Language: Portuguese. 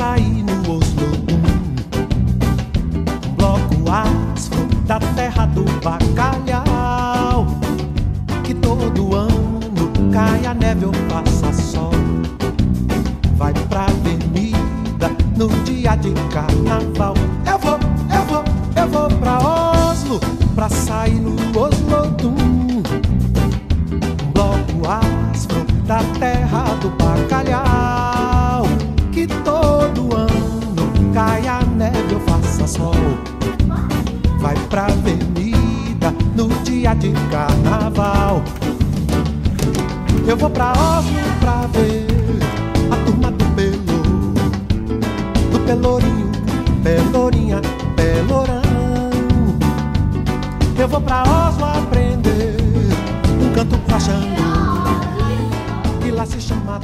sair no Oslodum, um bloco áspero da terra do bacalhau, que todo ano cai a neve ou faça sol. Vai pra avenida no dia de carnaval. Eu vou pra Oslo, pra sair no Oslodum, um bloco áspero da terra do bacalhau, que todo ano cai a neve ou faça sol. Vai pra avenida no dia de carnaval. Eu vou pra Oslo pra ver a turma do Pelourinho, Pelourinha, Pelourão. Eu vou pra Oslo aprender um canto pra Xangô, que lá se chama